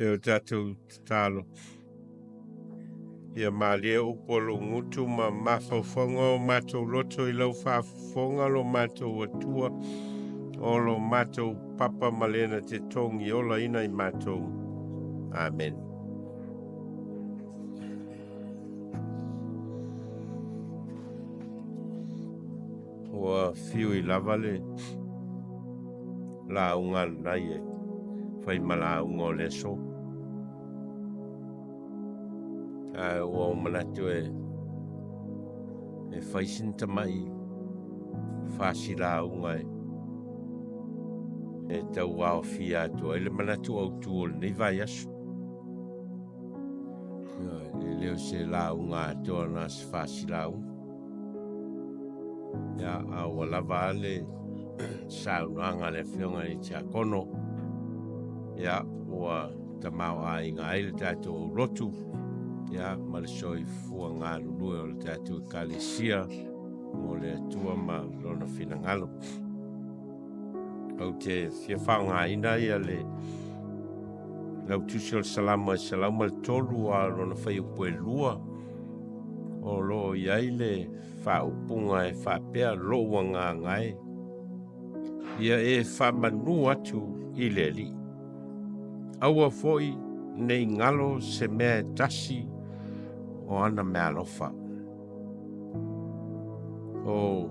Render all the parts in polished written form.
E o tātou tālo. Ia malia upolo ngutu ma mawhawhanga o mātou loto I lau whawhonga lo mātou atua o lo mātou papa malena te tongi ola ina I mātou. Amen. Ua fiu I lava le la unga nai e whai mala unga o le so. Ua o manatu e whaisinta mai whasila unga e tau wao fia atua. Ele manatu autu o nei vai asu. E leo se la unga atua nas whasila unga. Ia au lava ale saunoanga le whionga I te akono. Ia ua tamau a inga aile tātou lotu. Ia malasoi fua ngā lulue o le tātou kalesia. Mo le atua ma lona finangalo. Au te fia whaunga ina ia le lautusi o le Salāmo e Salāmo le tolu a lona whai upo e lua. O lo iai le whaupunga e whapea loa ngā ngai. Ia e whamanū atu I le li. Aua foi nei ngalo se mea tasi o ana mea alofa. O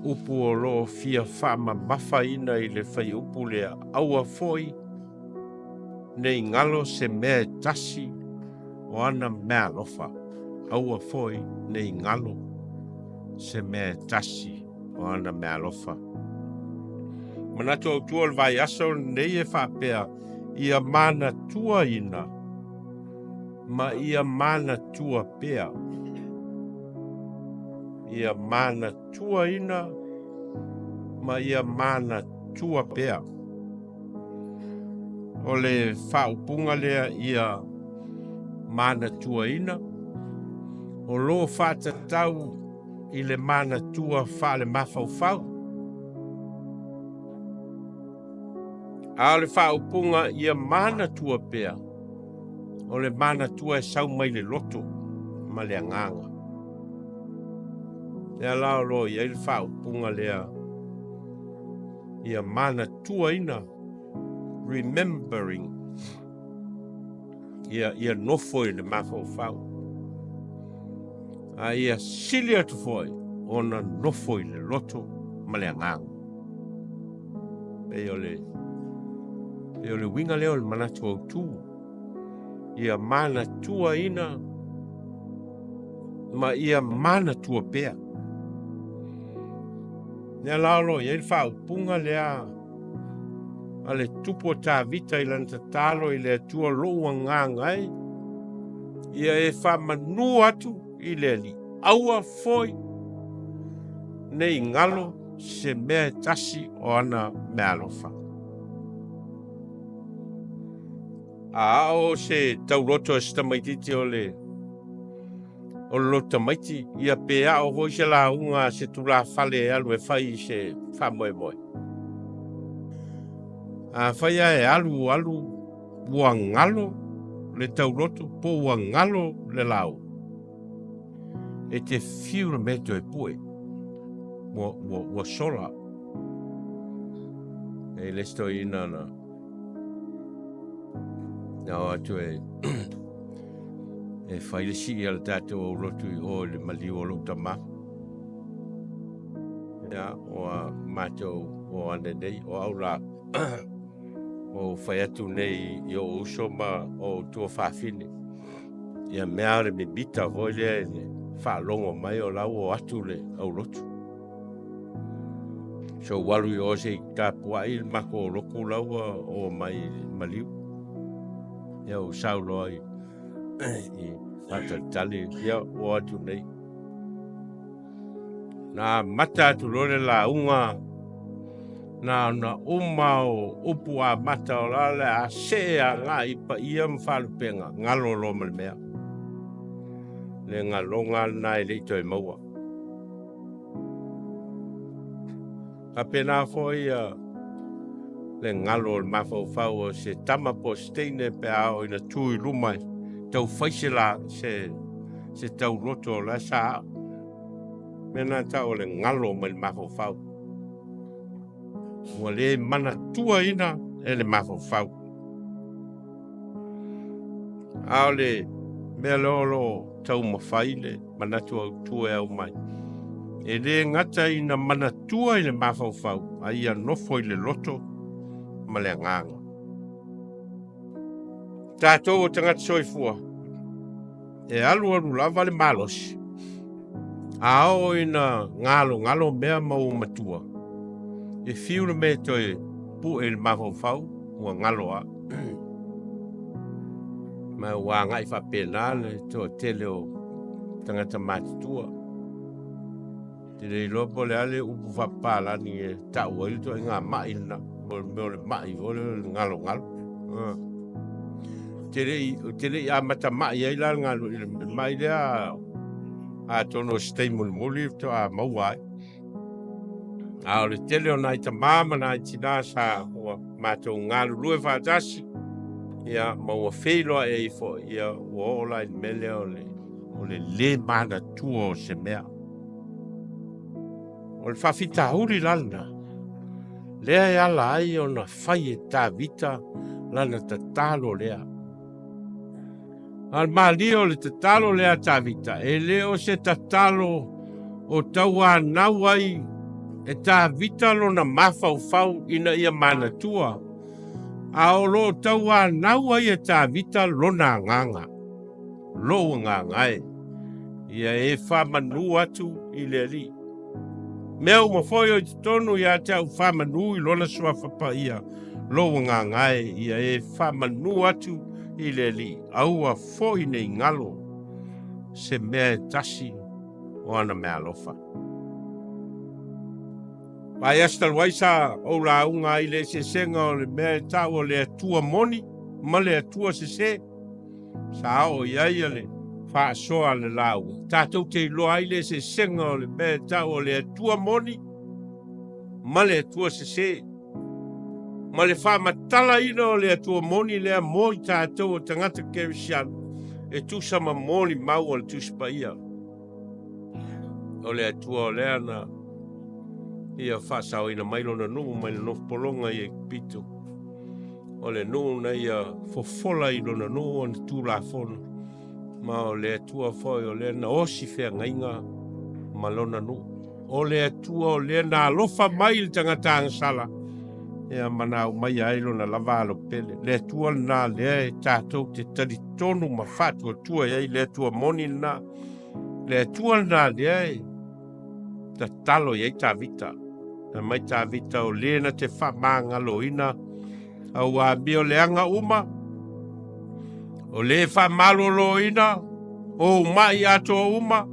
upu o lo fia whama mafa ina I le whai upu lea. Aua foi nei ngalo se mea tasi o ana mea alofa. Aua foi nei ngalo se mea tasi o ana mea alofa. Manatu Autu o le vai aso nei e whapea ia manatua ina. Ma ia manatua pea. Ia manatua ina. Ma ia manatua pea. O le whaupunga lea ia manatua ina. O lo whatatau I le manatua whale mawhauwhau. A le whaupunga ia manatua pea. O le manatua e sau mai le loto. Ma le anganga. Lea lao lo ia le whaupunga lea. Ia manatua ina. Remembering. Ia nofo I le mawhauwhau. A ia silia tu foi. Ona nofo I le loto. Ma le anganga. Peo le winga leo le Manatu Autu. Ia manatua ina. Ma ia manatua pea. Nea laolo, ia il whaupunga lea. A le tupo tā vita I lana tatalo I le atua loa ngangai. Ia e whamanū atu I le li. Aua foi. Nei ngalo se mea tasi o ana mea alofa. A o se tauroto e stamaititi o le tamaiti. Ia pea o hoi se la unga se tula fale alu e fai se whamoe moe. A whaia e alu ua ngalo le tauroto po ua ngalo le lau. E te whiura meto e pue. Ua sola. E lesto ina na. Nau atu e whaile si I ala tātou o lotu I o le maliu o lo tama. Ia, o mātou o ane nei, o au la o whai atu nei I o uso ma o tua whawhine. Ia mea re me bita hoi lea e whalongo mai o lau o atu le au lotu. So walu I o se tā pua I mako o roku lau o mai maliu. Ia o saulo ai I whatatali ia o atu nei. Na mata atu lore la unga na uma o upu a mata o lale a se a ngā ipa ia mwhalupenga ngalo lo mea. Le ngalonga nai leito e maua. Ka pena foi le ngalo le mafaufau o se tama po steine pe ao ina tui lumai tau faise la se tau loto la sa mena tau le ngalo ma le mafaufau ua le manatua ina e le mafaufau ao le mea lolo tau mawhai le Manatu Autu e au mai e le ngata ina manatua i le mafaufau a ia nofo i le loto ma le nganga. Tātou o tangata soifua e alu lava le malosi ao ina ngalo mea mau matua e fiu le me toi pu e le mafaufau ua ngalo a ma ua ngai whapena le to tele o tangata matitua te rei lopo le ale upu whapalani e tau ai to inga mai na mo le mai o le ngalo te rei a mata mai ai la ngalo mai lea a tono stay muli to a mauai a le tele o nai ta mama nai tina sa o mato ngalo lue fa tasi ia mau feilo e fo ia o la mele o le manatua o se mea o le whawhita huri lana lea e ala ai o na whai e tā vita lana ta talo lea al malio le ta talo lea tā vita e leo se ta talo o taua nau ai e tā vita lona mafaufau ina ia manatua a o lo taua nau ai e tā vita lona nganga lo nganga e ia e whamanū atu i le li mea uma foi o totonu ia te au whamanū i lona suafa pa ia lo nganga e ia e whamanū atu i le li aua foi nei ngalo se mea tasi o ana mea alofa Pai astal waisa o la unga i le se senga o le mea tau o le atua moni, ma le atua se sa o iaia le wha soa le lau. Tātou te loa i le se senga o le mea tau o le atua moni, ma le atua se ma le wha matala ina o le atua moni lea moi tātou o tangata kerisiano, e tu sama moni mau o le tuspa ia. O le atua o lea na ia whasao ina mailona nuu mai le nofpolonga i e pito. O le nuu na ia fofola i lona nuu o le tūla fono. Ma o le atua foi o le na osi whea ngainga ma lona nuu. O le atua o le na alofa mai le tangata sala. Ia manau mai ai lona lavalo pele. Le atua na lea e tātou te talitonu ma whatu atua iai le atua moni na. Le atua na lea e ta talo iai tā vita. Na mai tā vita o lena te whamangalo ina au a bio leanga uma o le whamalolo ina o mai ato uma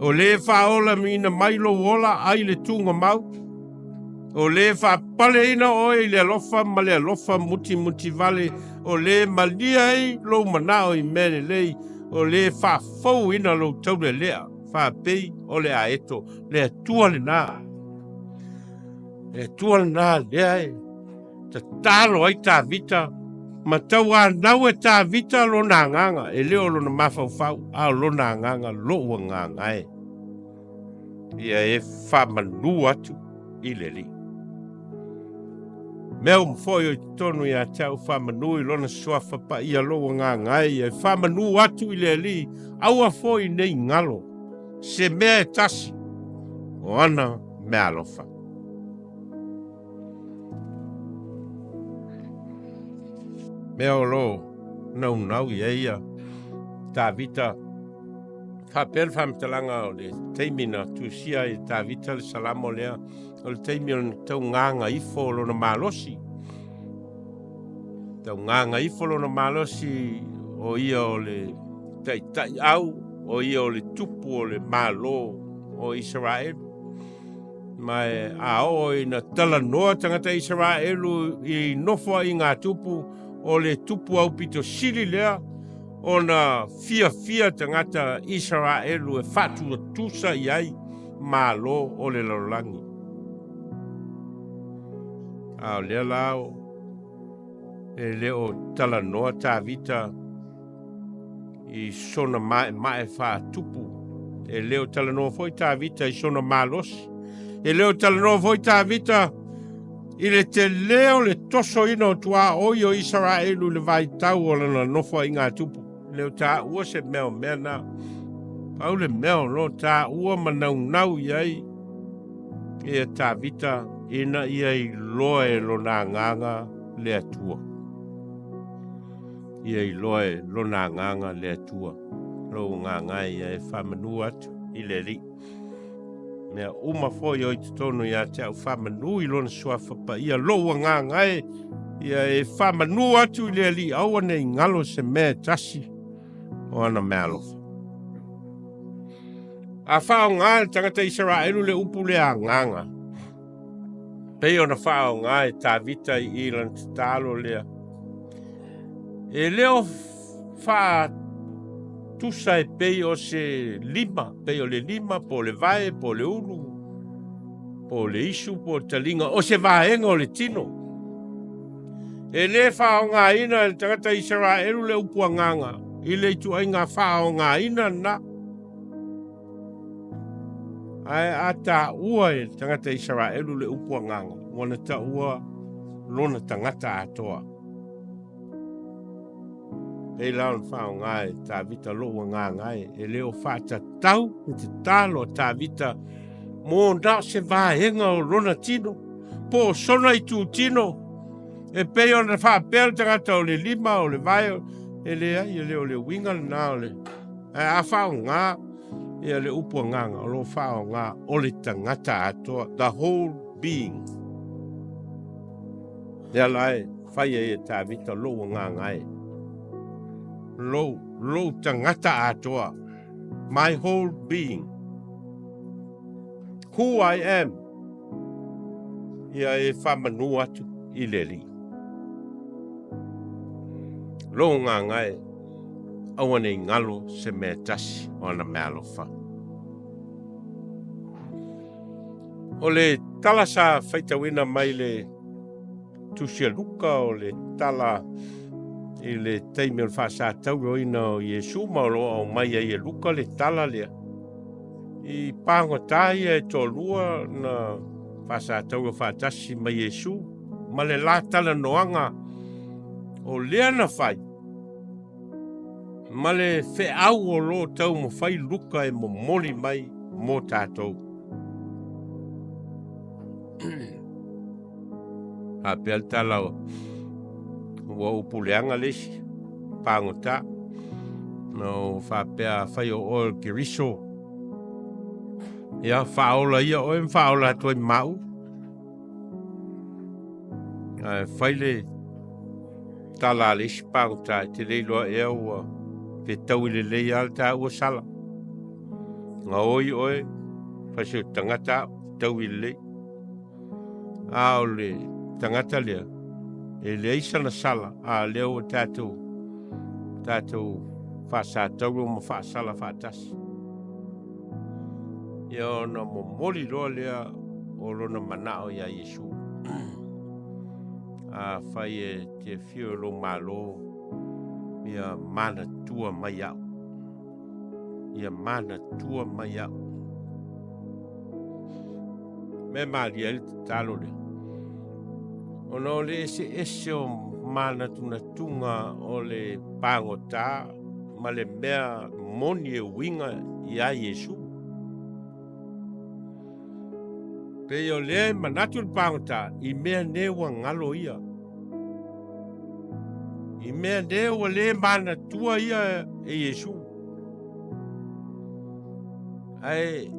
o le whaola mina mailo wola ai le tunga mau o le whapale ina o le alofa ma le alofa muti vale o le malia ai lo manao i mene lei o le whafou ina lo taule lea whapei o le aeto le atua le naa e tua na lea e ta talo ai tā vita ma tau a nau e tā vita lo na nganga e leo lo na mafaufau a lo na nganga lo ua nganga e ia e whamanū atu i le li mea umfoi o tonu ia tau whamanū i lona suafa pa ia lo ua nganga e whamanū atu i le li aua foi nei ngalo se mea e tasi o ana mea alofa mea o lo nau ia tā vita whapel whamtalanga o le teimina tusia i tā vita le Salāmo lea o le teimina tau nganga ifo lo na malosi tau nganga ifo lo na malosi o ia o le tai au o ia o le tupu o le malo o Israel mai a o ina tala noa tangata Israelu i nofo i ngā tupu o le tupu au pito sili lea o na fia tangata Israelu e fatu tusa iai malo o le laulangi. A lea lao, e leo tala noa tā vita, I sona mae wha tupu. E leo tala noa foi tā vita I sona malos. E leo tala noa foi tā vita, I le te leo le toso ina o tua oi o Israelu le vai tau o lana nofo I ngā tupu. Leo tā ua se meo mea na. Pau le meo lo tā ua manau nau iai. E tā vita ina iai loe lo nā nganga le atua. Iai loe lo nā nganga le atua. Lo nganga iai whamanū atu I le li. Mea uma foi o I totonu ia te au whamanū I lona suafa pa ia loa nganga ia e whamanū atu I le li. Aua nei ngalo se mea tasi o ana mea alofa. A whao ngā tangata Israelu le upu le a nganga. Pei ona whao ngā tā vita I ilan talo lea. E leo wha tusa e pei o se lima. Pei o le lima, po le vae, po le ulu, po le isu, po talinga. O se vaenga o le tino. E le whao ngā ina le tangata Israelu le upu a nganga. I le tu ai ngā whao ngā ina na. Ai ata ua e tangata Israelu le upu a nganga. Wana ta ua lona tangata atoa. E lao whao ngai tā vita loa ngā ngai. E leo whata tau o te talo tā vita. Mō nā se vāenga o lona tino. Po sona I tū tino. E pei ona whapea tangata o le lima o le vai. E lea I leo le winga nā o le. E a whao ngā. E le upua nganga. O lo whao ngā. O le tangata atoa. The whole being. E lai. Whaia e tā vita loa ngā ngai. Lo tangata atoa. My whole being. Who I am. Ia e whamanū atu I le li. Lo ngā ngai. Aua nei ngalo se mea tasi o ana mea alofa. O le tala sa whaitawina mai le tusia luka o le tala I le teime o le whaasa tau ina o Iesu maolo o mai e luka le tala lea. I pāngota ia e tōlua na whaasa tau o whaatasi mai Iesu. Ma le la tala noanga o lea na whai. Ma le wheau o lo tau mo whai luka e mo moli mai mo tātou. A pēl tala o. Ua upuleanga lesi, pāngota, no whapea whai o oil kiriso. Ia whaola ia oe whaola toi mau. Whaile tala lesi pāngota, te leiloa ea ua te tau le lei al tā ua sala. Ngā oi oe, whasio tangata tau I lei. A o le tangata lea. E le isa na sala a leo tātou whaasa tauro mo whaasala whaatasi. Ia na mo moli loa lea o lona manao ia Iesu. A whai e te whio lo malo ia manatua mai au. Ia manatua mai au. Me maali ele te talo lea. Ono le ese o manatunatunga o le pāngota ma le mea moni e winga I a Iesu. Pe o le manatu le pāngota I mea newa ngalo ia. I mea newa le manatua ia e Iesu. Ai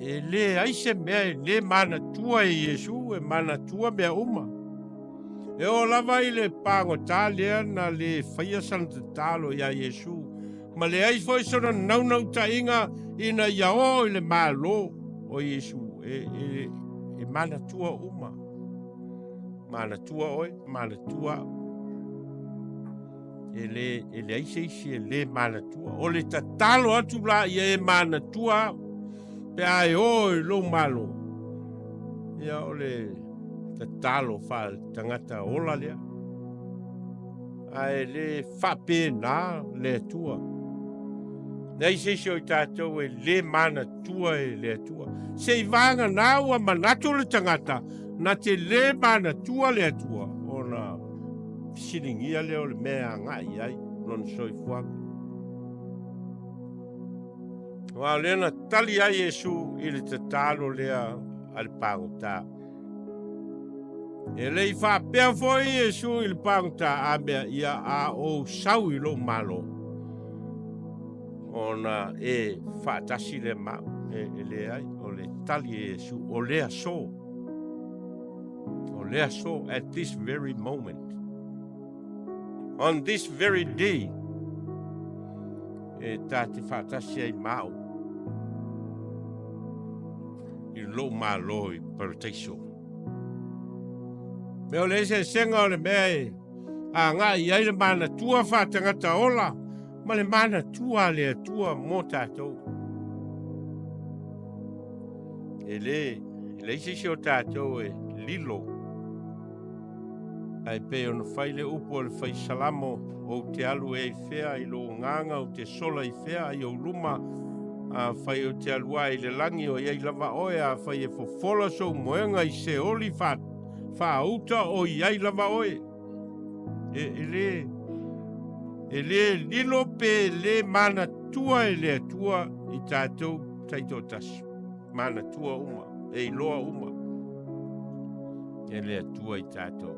e le aise mea le manatua e Iesu e manatua mea uma. E o lava I le pāngota lea na le whaia sanata talo ia Iesu. Ma le ai foi sona naunau ta inga ina iao I le malo o Iesu. E manatua uma. Manatua oi, manatua. E le aise isi e le manatua. O le tatalo atu la ia e manatua. Pe ai oi lo malo. Ia o le te talo wha tangata ola lea. Ai le whape nā le tua. Nei se o tātou e le manatua e le tua. Se i vanga nā ua manatu le tangata, na te le manatua le tua. O na siringia leo le mea ngai ai, non soifuanga. Wa lena tali ai Yesu i le te talo lea al pangota. E lei fa pea foi Yesu i le pangota a mea ia a o sau i lo malo. Ona e fa tasi le mau e le ai o le tali Yesu o lea so. O lea so at this very moment. On this very day. E tati fa tasi ai mau. I lo malo i parteisho. Meo le se senga o le mea e a ngā i ai le manatua wha tangata ola, ma le manatua le atua mō tātou. E le isi o tātou e lilo. Ai pe ona whai le upo le whai Salāmo o te alu e whea i lo nganga o te sola i whea i o luma a whai o te alua i le langi o iei lava oe a whai e fofola so moenga i se oli wha uta o iei lava oe. E le lilo pe le manatua e le atua i tātou taito tasi. Manatua uma, e iloa uma. E le atua i tātou.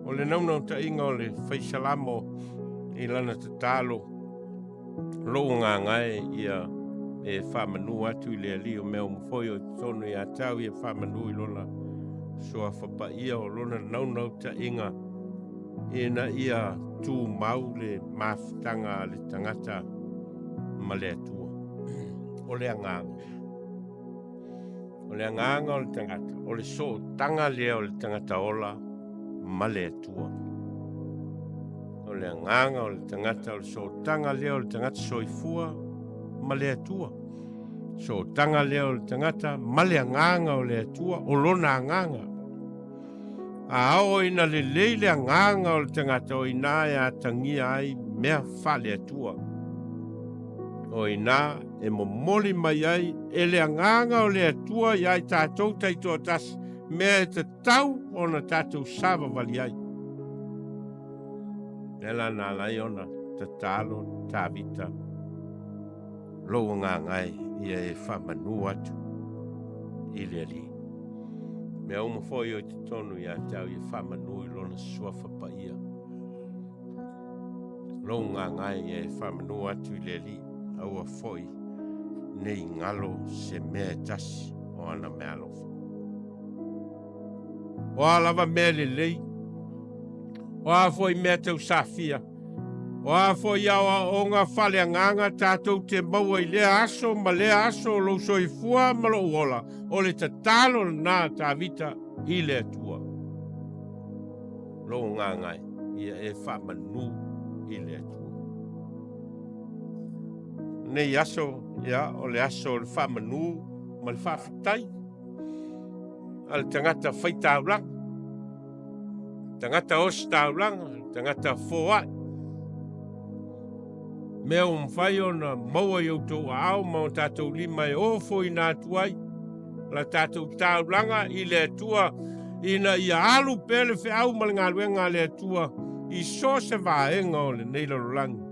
O le naunau ta inga o le whai Salāmo i lana te talo. Lou ngā ngai ia e whamanū atu i le ali o mea mwhoi o tonu i atau i e whamanū i lona suafa pa ia o lona naunau ta inga e na ia tū mau le mawhitanga le tangata ma le atua. O le anganga. O le anganga o le tangata. O le so tanga lea o le tangata ola ma le atua. O le anganga o le tangata o le so tanga lea o le tangata soifua ma le atua. So tanga lea o le tangata ma le anganga o le atua o lona anganga. A ao ina le leile anganga o le tangata o ina e atangia ai mea wha le atua. O ina e momoli mai ai e le anganga o le atua i ai tātou taito tasi mea te tau o na tātou sava wali ai. Nela nā lai ona te talo tāvita. Lou ngā ngai ia e whamanū atu i le ali. Mea umawhoi o te tonu i a tau i whamanū i lona suafa pa ia. Lou ngā ngai ia e whamanū atu i le ali. Aua foi nei ngalo se mea tasi o ana mea alofa. O a lava mea le lei. O a foi mea tau safia. O a foi awa o ngā whale anganga tātou te maua i lea aso ma lea aso lo soifua ma lo uola. O le tatalo nā tāvita i lea tua. Lo ngā ngai ia e whamanū i lea tua. Nei aso, ia, o le aso le whamanū ma le whawhitai. Al tangata whaitaulang. Tangata ostaulang, tangata foai. Mea mwhai o na maua i autou au, ma o tātou lima e ofo i nā tuai. La tātou taulanga i le atua, ina i alu pele whi au ma le ngā luenga le atua, i so se vāenga o le neilorolangi.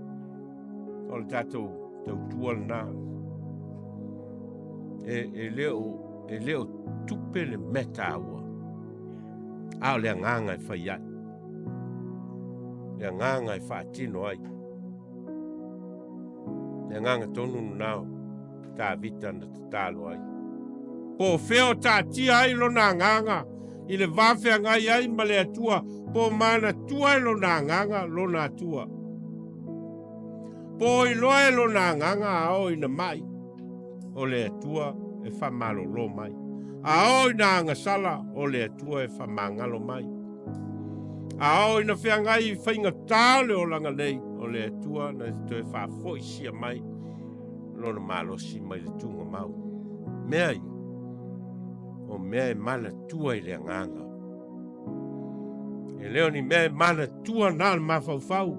O le tātou tau tua le nā. E leo tupe le meta aua. Ao le nganga e whai ai. Le nganga e whaatino ai. Le nganga tonu nao. Tā vita na te talo ai. Po wheo tā tia ai lona nganga. I le wawhea ngai ai ma le atua. Po manatua e lona nganga lona atua. Po i loe lona nganga ao ina mai. O le atua e whamalolo mai. Ao ina angasala o le atua e whamangalo mai. Ao ina whiangai whainga tāle o langa nei o le atua na toe whafoi sia mai lona malosi mai le tunga mau. Mea i, o mea e manatua i le nganga. E leo ni mea e manatua na le mawhauwhau.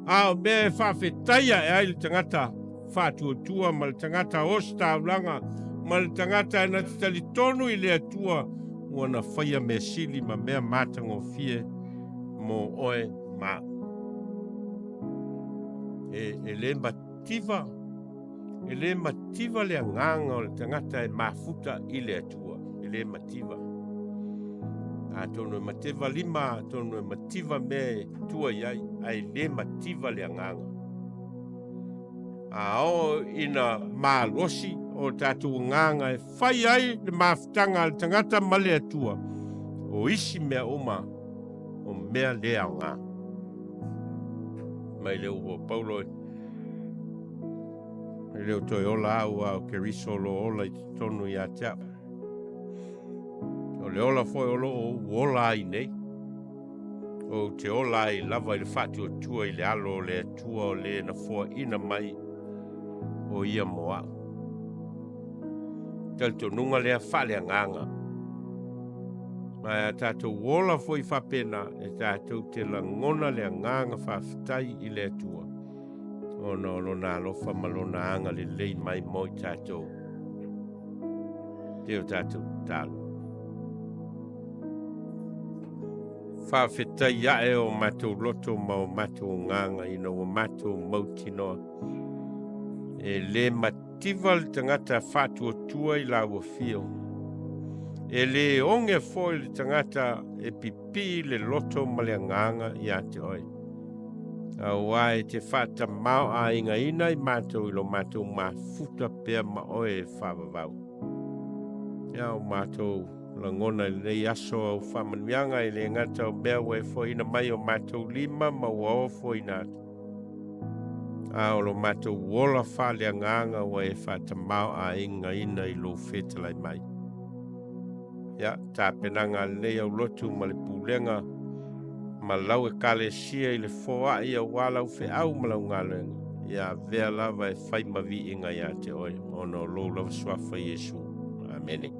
A o mea e whawhetaia e ai le tangata whātuatua ma le tangata osta ulanga ma le tangata e na tali tonu i le atua ua na whaia me sili ma mea mātango fie mo oe ma. E le mativa le nganga o le tangata e mafuta i le atua. E le mativa. A tonu e mativa lima, tonu e mativa me tua iai, ai le mativa le nganga. A o ina malosi o tatu nganga e whai ai le mafutanga le tangata ma le atua. O isi mea oma o mea lea ngā. Mai leo ua Paulo e leo toi ola au au ke risolo ola i tonu i a tea. O le ola foi olo o ola ai nei. O te ola ai lava i le whatu o tua i le alo o le atua o le na fua ina mai o ia moa. Talto nunga lea whale nganga. Mai a tātou wola foi whapena e tātou te langona lea nganga whawhitai i le atua. O no lona alofa ma lona anga le lei mai moi tātou. Te o tātou talo. Whawhitai iae o Manatu Lotu ma o Manatu nganga ina o Manatu mautinoa. E le mativa le tangata whātua tua i la ua fio. E le onge foi le tangata e pipi le loto ma le nganga i ate oi. A wae te whata mau a inga ina i mātou ilo mātou mafuta pia ma oe e whawawau. Ia o mātou langona i nei aso au whamanuianga i le ngata o mea wai foi ina mai o mātou lima ma wao foi nātu. A o lo mātou wola whale nganga wa e whata mau a inga ina i lo whetalai mai. Ia, tā penanga nei au lotu ma le pūlenga ma lau e kale sia i le foa i a wala u whe au ma lau ngā lenga. Ia, vea lava e whai mavi inga ia te oi. Ono lo lava suafa Yesu. Amen.